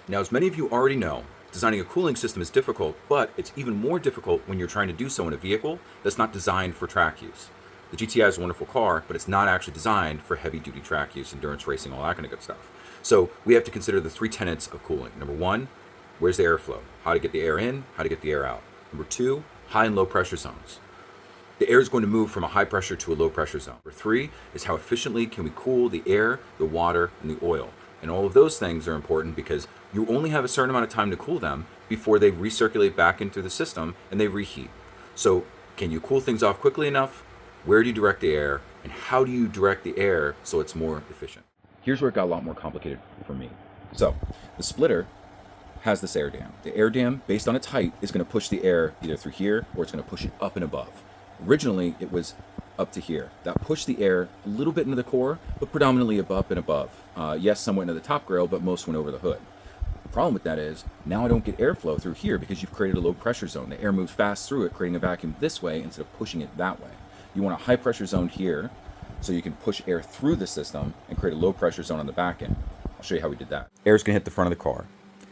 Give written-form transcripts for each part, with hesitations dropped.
Now, as many of you already know, designing a cooling system is difficult, but it's even more difficult when you're trying to do so in a vehicle that's not designed for track use. The GTI is a wonderful car, but it's not actually designed for heavy-duty track use, endurance racing, all that kind of good stuff. So we have to consider the three tenets of cooling. Number one, where's the airflow? How to get the air in, how to get the air out. Number two, high and low pressure zones. The air is going to move from a high pressure to a low pressure zone. Number three is how efficiently can we cool the air, the water, and the oil. And all of those things are important because you only have a certain amount of time to cool them before they recirculate back into the system and they reheat. So can you cool things off quickly enough? Where do you direct the air? And how do you direct the air so it's more efficient? Here's where it got a lot more complicated for me. So the splitter has this air dam. The air dam, based on its height, is going to push the air either through here or it's going to push it up and above. Originally, it was up to here. That pushed the air a little bit into the core, but predominantly up and above. Yes, some went into the top grill, but most went over the hood. The problem with that is, now I don't get airflow through here because you've created a low pressure zone. The air moves fast through it, creating a vacuum this way instead of pushing it that way. You want a high pressure zone here, so you can push air through the system and create a low pressure zone on the back end. I'll show you how we did that. Air is going to hit the front of the car.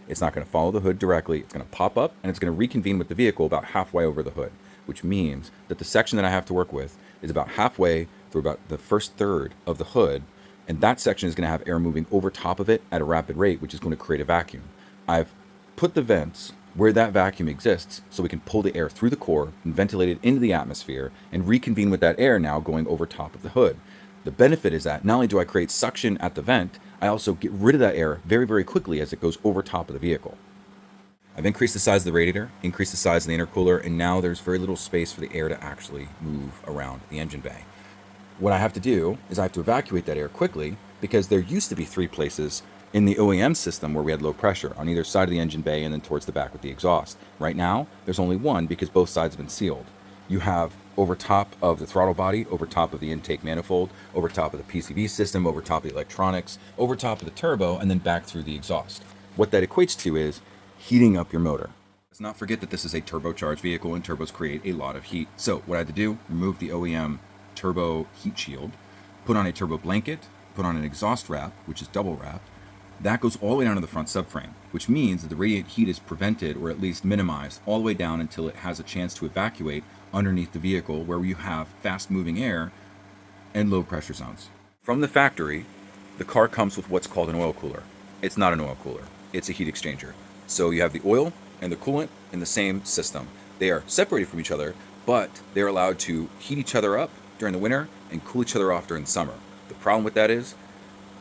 It's not going to follow the hood directly. It's going to pop up and it's going to reconvene with the vehicle about halfway over the hood, which means that the section that I have to work with is about halfway through about the first third of the hood, and that section is going to have air moving over top of it at a rapid rate, which is going to create a vacuum. I've put the vents where that vacuum exists so we can pull the air through the core and ventilate it into the atmosphere and reconvene with that air now going over top of the hood. The benefit is that not only do I create suction at the vent, I also get rid of that air very, very quickly as it goes over top of the vehicle. I've increased the size of the radiator, increased the size of the intercooler, and now there's very little space for the air to actually move around the engine bay. What I have to do is I have to evacuate that air quickly because there used to be three places in the OEM system where we had low pressure on either side of the engine bay and then towards the back with the exhaust. Right now, there's only one because both sides have been sealed. You have over top of the throttle body, over top of the intake manifold, over top of the PCV system, over top of the electronics, over top of the turbo, and then back through the exhaust. What that equates to is heating up your motor. Let's not forget that this is a turbocharged vehicle and turbos create a lot of heat. So what I had to do, remove the OEM turbo heat shield, put on a turbo blanket, put on an exhaust wrap, which is double wrapped. That goes all the way down to the front subframe, which means that the radiant heat is prevented or at least minimized all the way down until it has a chance to evacuate underneath the vehicle where you have fast moving air and low pressure zones. From the factory, the car comes with what's called an oil cooler. It's not an oil cooler, it's a heat exchanger. So you have the oil and the coolant in the same system. They are separated from each other, but they're allowed to heat each other up during the winter and cool each other off during the summer. The problem with that is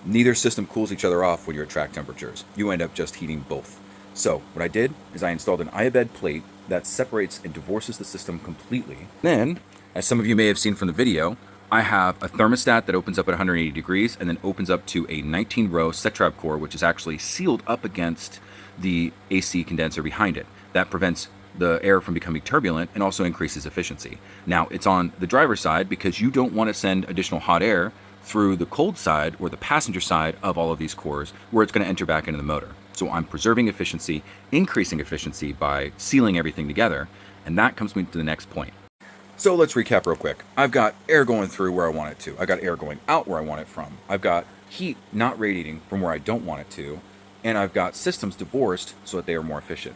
neither system cools each other off when you're at track temperatures. You end up just heating both. So what I did is I installed an IABED plate that separates and divorces the system completely. Then, as some of you may have seen from the video, I have a thermostat that opens up at 180 degrees and then opens up to a 19-row set-trap core, which is actually sealed up against the AC condenser behind it. That prevents the air from becoming turbulent and also increases efficiency. Now, it's on the driver's side because you don't want to send additional hot air through the cold side or the passenger side of all of these cores where it's going to enter back into the motor. So I'm preserving efficiency, increasing efficiency by sealing everything together, and that comes me to the next point. So let's recap real quick. I've got air going through where I want it to. I've got air going out where I want it from. I've got heat not radiating from where I don't want it to, and I've got systems divorced so that they are more efficient.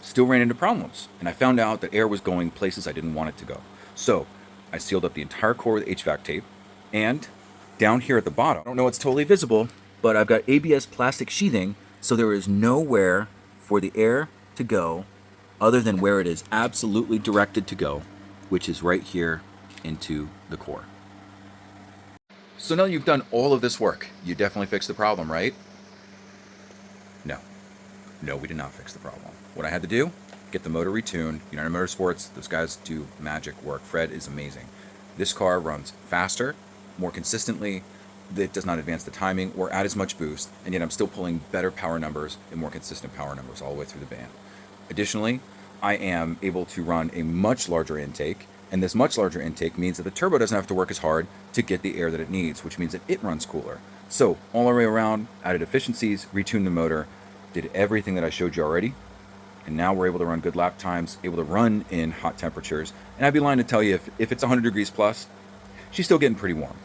Still ran into problems, and I found out that air was going places I didn't want it to go. So I sealed up the entire core with HVAC tape, and down here at the bottom, I don't know it's totally visible, but I've got ABS plastic sheathing, so there is nowhere for the air to go other than where it is absolutely directed to go, which is right here into the core. So now you've done all of this work. You definitely fixed the problem, right? No. No, we did not fix the problem. What I had to do, get the motor retuned. United Motorsports, those guys do magic work. Fred is amazing. This car runs faster, more consistently. It does not advance the timing or add as much boost, and yet I'm still pulling better power numbers and more consistent power numbers all the way through the band. Additionally, I am able to run a much larger intake, and this much larger intake means that the turbo doesn't have to work as hard to get the air that it needs, which means that it runs cooler. So all the way around, added efficiencies, retuned the motor, did everything that I showed you already, and now we're able to run good lap times, able to run in hot temperatures, and I'd be lying to tell you if it's 100 degrees plus, she's still getting pretty warm.